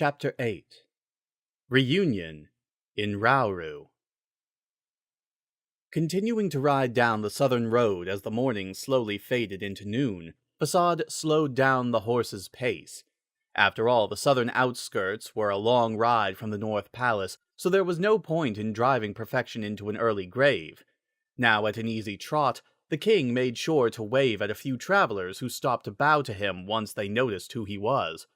Chapter 8 Reunion in Hyrule. Continuing to ride down the southern road as the morning slowly faded into noon, Facade slowed down the horse's pace. After all, the southern outskirts were a long ride from the North Palace, so there was no point in driving perfection into an early grave. Now at an easy trot, the king made sure to wave at a few travelers who stopped to bow to him once they noticed who he was.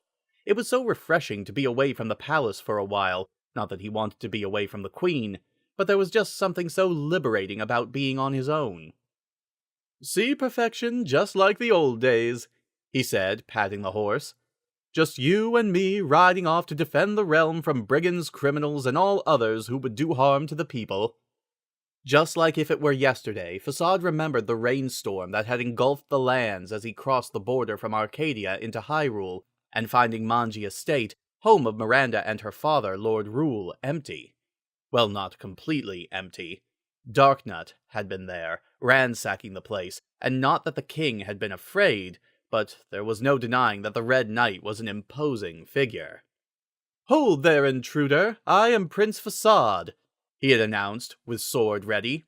It was so refreshing to be away from the palace for a while, not that he wanted to be away from the queen, but there was just something so liberating about being on his own. "See perfection just like the old days," he said, patting the horse. "Just you and me riding off to defend the realm from brigands, criminals, and all others who would do harm to the people." Just like if it were yesterday, Facade remembered the rainstorm that had engulfed the lands as he crossed the border from Arcadia into Hyrule, and finding Manji Estate, home of Miranda and her father, Lord Rule, empty. Well, not completely empty. Darknut had been there, ransacking the place, and not that the king had been afraid, but there was no denying that the Red Knight was an imposing figure. "Hold there, intruder! I am Prince Facade," he had announced, with sword ready.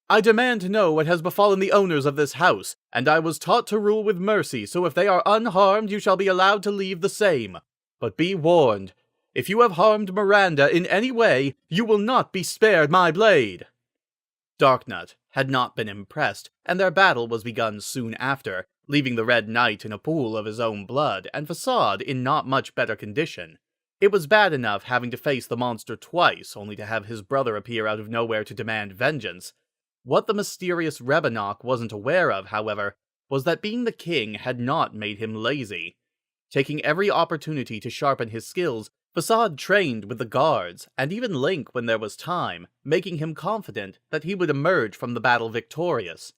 "I demand to know what has befallen the owners of this house, and I was taught to rule with mercy, so if they are unharmed you shall be allowed to leave the same. But be warned, if you have harmed Miranda in any way, you will not be spared my blade." Darknut had not been impressed, and their battle was begun soon after, leaving the Red Knight in a pool of his own blood, and Facade in not much better condition. It was bad enough having to face the monster twice, only to have his brother appear out of nowhere to demand vengeance. What the mysterious Rebanock wasn't aware of, however, was that being the king had not made him lazy. Taking every opportunity to sharpen his skills, Facade trained with the guards, and even Link when there was time, making him confident that he would emerge from the battle victorious.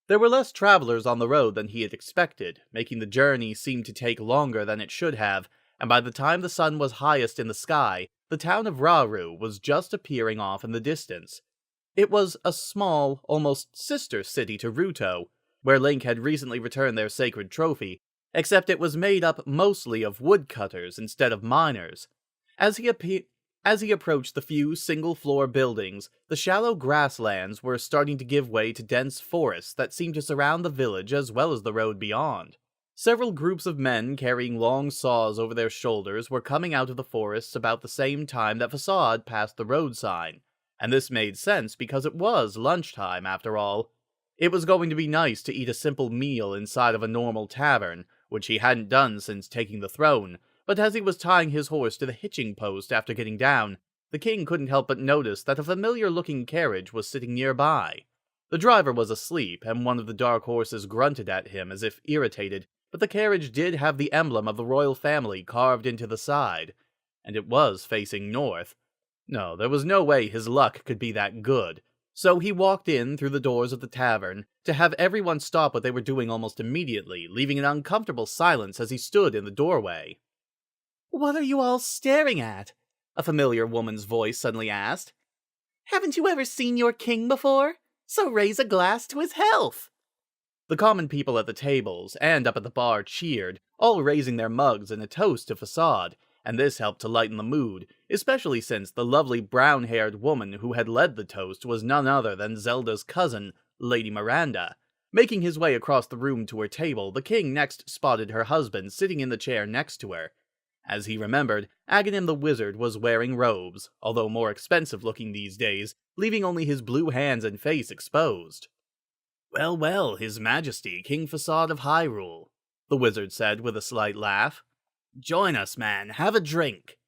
There were less travelers on the road than he had expected, making the journey seem to take longer than it should have, and by the time the sun was highest in the sky, the town of Hyrule was just appearing off in the distance. It was a small, almost sister city to Ruto, where Link had recently returned their sacred trophy, except it was made up mostly of woodcutters instead of miners. As he approached the few single-floor buildings, the shallow grasslands were starting to give way to dense forests that seemed to surround the village as well as the road beyond. Several groups of men carrying long saws over their shoulders were coming out of the forests about the same time that Facade passed the road sign, and this made sense because it was lunchtime after all. It was going to be nice to eat a simple meal inside of a normal tavern, which he hadn't done since taking the throne, but as he was tying his horse to the hitching post after getting down, the king couldn't help but notice that a familiar-looking carriage was sitting nearby. The driver was asleep, and one of the dark horses grunted at him as if irritated, but the carriage did have the emblem of the royal family carved into the side, and it was facing north. No, there was no way his luck could be that good. So he walked in through the doors of the tavern, to have everyone stop what they were doing almost immediately, leaving an uncomfortable silence as he stood in the doorway. "What are you all staring at?" a familiar woman's voice suddenly asked. "Haven't you ever seen your king before? So raise a glass to his health." The common people at the tables and up at the bar cheered, all raising their mugs in a toast to Facade, and this helped to lighten the mood, especially since the lovely brown-haired woman who had led the toast was none other than Zelda's cousin, Lady Miranda. Making his way across the room to her table, the king next spotted her husband sitting in the chair next to her. As he remembered, Aghanim the wizard was wearing robes, although more expensive-looking these days, leaving only his blue hands and face exposed. "Well, well, His Majesty, King Facade of Hyrule," the wizard said with a slight laugh. "Join us, man, have a drink."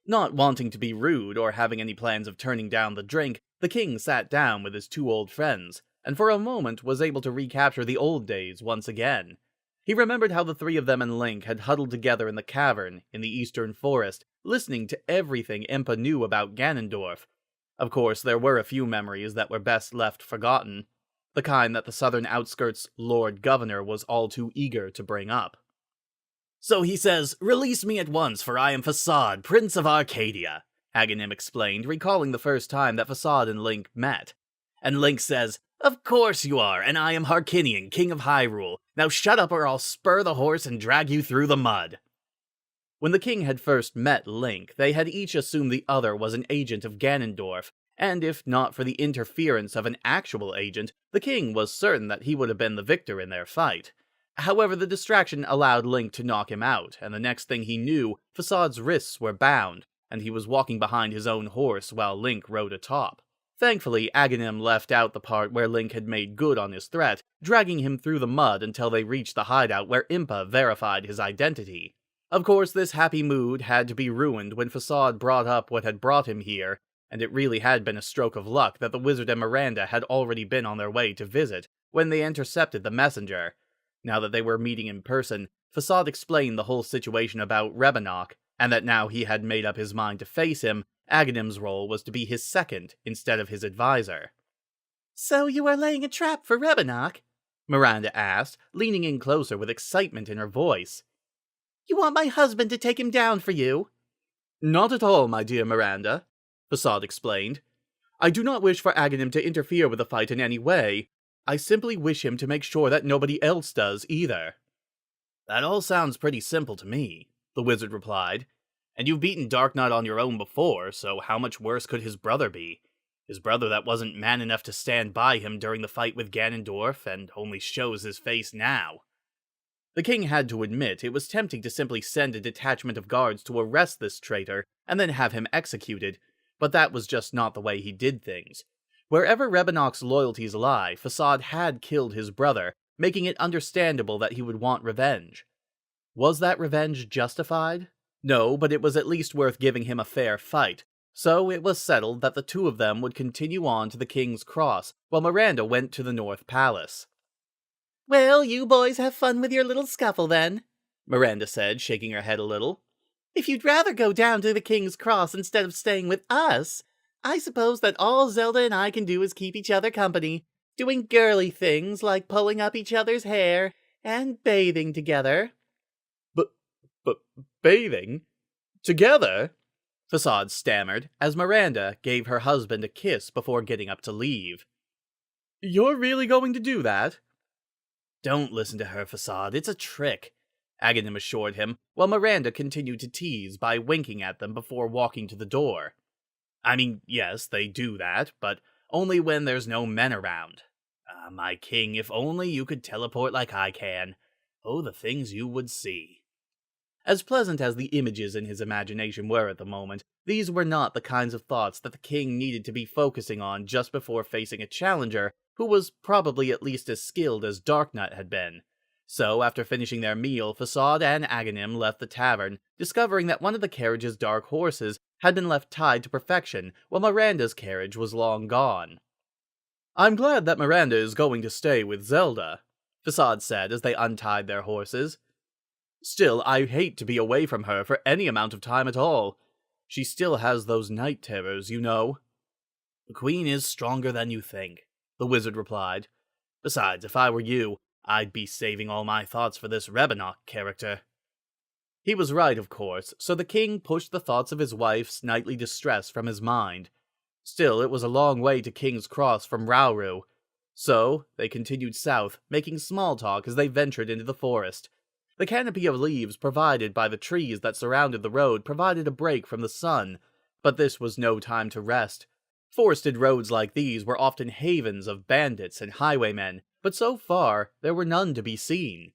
Not wanting to be rude or having any plans of turning down the drink, the king sat down with his two old friends, and for a moment was able to recapture the old days once again. He remembered how the three of them and Link had huddled together in the cavern in the eastern forest, listening to everything Impa knew about Ganondorf. Of course, there were a few memories that were best left forgotten, the kind that the southern outskirts Lord Governor was all too eager to bring up. "So he says, 'Release me at once, for I am Facade, Prince of Arcadia,'" Aghanim explained, recalling the first time that Facade and Link met. And Link says, "Of course you are, and I am Harkinian, King of Hyrule. Now shut up or I'll spur the horse and drag you through the mud." When the king had first met Link, they had each assumed the other was an agent of Ganondorf, and if not for the interference of an actual agent, the king was certain that he would have been the victor in their fight. However, the distraction allowed Link to knock him out, and the next thing he knew, Fasad's wrists were bound, and he was walking behind his own horse while Link rode atop. Thankfully, Aghanim left out the part where Link had made good on his threat, dragging him through the mud until they reached the hideout where Impa verified his identity. Of course, this happy mood had to be ruined when Fasad brought up what had brought him here, and it really had been a stroke of luck that the wizard and Miranda had already been on their way to visit when they intercepted the messenger. Now that they were meeting in person, Fasad explained the whole situation about Rebanock, and that now he had made up his mind to face him, Aghanim's role was to be his second instead of his advisor. "So you are laying a trap for Rebanock?" Miranda asked, leaning in closer with excitement in her voice. "You want my husband to take him down for you?" "Not at all, my dear Miranda," Fasad explained. "I do not wish for Aghanim to interfere with the fight in any way. I simply wish him to make sure that nobody else does either." "That all sounds pretty simple to me," the wizard replied. "And you've beaten Dark Knight on your own before, so how much worse could his brother be? His brother that wasn't man enough to stand by him during the fight with Ganondorf, and only shows his face now." The king had to admit it was tempting to simply send a detachment of guards to arrest this traitor, and then have him executed, but that was just not the way he did things. Wherever Rebanock's loyalties lie, Fasad had killed his brother, making it understandable that he would want revenge. Was that revenge justified? No, but it was at least worth giving him a fair fight, so it was settled that the two of them would continue on to the King's Cross, while Miranda went to the North Palace. "Well, you boys have fun with your little scuffle then," Miranda said, shaking her head a little. "If you'd rather go down to the King's Cross instead of staying with us, I suppose that all Zelda and I can do is keep each other company, doing girly things like pulling up each other's hair and bathing together." But bathing? Together? Fasad stammered, as Miranda gave her husband a kiss before getting up to leave. "You're really going to do that?" "Don't listen to her, Fasad, it's a trick," Aghanim assured him, while Miranda continued to tease by winking at them before walking to the door. "I mean, yes, they do that, but only when there's no men around. Ah, my king, if only you could teleport like I can. Oh, the things you would see." As pleasant as the images in his imagination were at the moment, these were not the kinds of thoughts that the king needed to be focusing on just before facing a challenger who was probably at least as skilled as Dark Knight had been. So, after finishing their meal, Fasad and Aghanim left the tavern, discovering that one of the carriage's dark horses had been left tied to perfection, while Miranda's carriage was long gone. "I'm glad that Miranda is going to stay with Zelda," Fasad said as they untied their horses. "Still, I hate to be away from her for any amount of time at all. She still has those night terrors, you know." "The queen is stronger than you think," the wizard replied. "Besides, if I were you, I'd be saving all my thoughts for this Rebanock character." He was right, of course, so the king pushed the thoughts of his wife's nightly distress from his mind. Still, it was a long way to King's Cross from Rauru. So, they continued south, making small talk as they ventured into the forest. The canopy of leaves provided by the trees that surrounded the road provided a break from the sun, but this was no time to rest. Forested roads like these were often havens of bandits and highwaymen, but so far, there were none to be seen.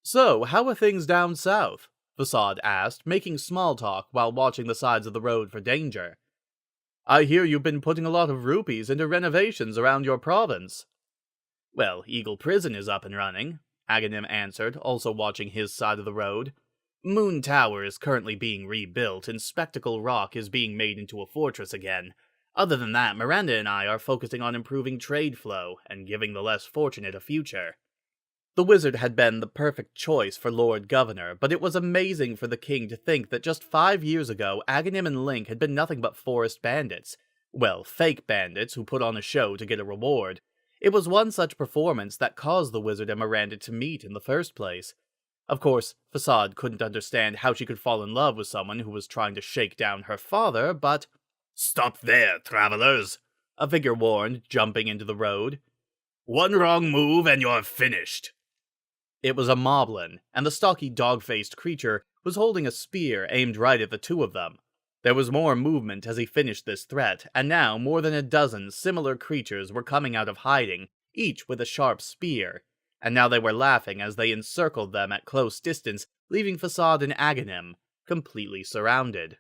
"So, how are things down south?" Fasad asked, making small talk while watching the sides of the road for danger. "I hear you've been putting a lot of rupees into renovations around your province." "Well, Eagle Prison is up and running," Aghanim answered, also watching his side of the road. "Moon Tower is currently being rebuilt, and Spectacle Rock is being made into a fortress again. Other than that, Miranda and I are focusing on improving trade flow, and giving the less fortunate a future." The wizard had been the perfect choice for Lord Governor, but it was amazing for the king to think that just 5 years ago, Aghanim and Link had been nothing but forest bandits. Well, fake bandits who put on a show to get a reward. It was one such performance that caused the wizard and Miranda to meet in the first place. Of course, Fasad couldn't understand how she could fall in love with someone who was trying to shake down her father, but— "Stop there, travelers," a figure warned, jumping into the road. "One wrong move and you're finished." It was a moblin, and the stocky dog-faced creature was holding a spear aimed right at the two of them. There was more movement as he finished this threat, and now more than a dozen similar creatures were coming out of hiding, each with a sharp spear, and now they were laughing as they encircled them at close distance, leaving Facade and Aghanim completely surrounded.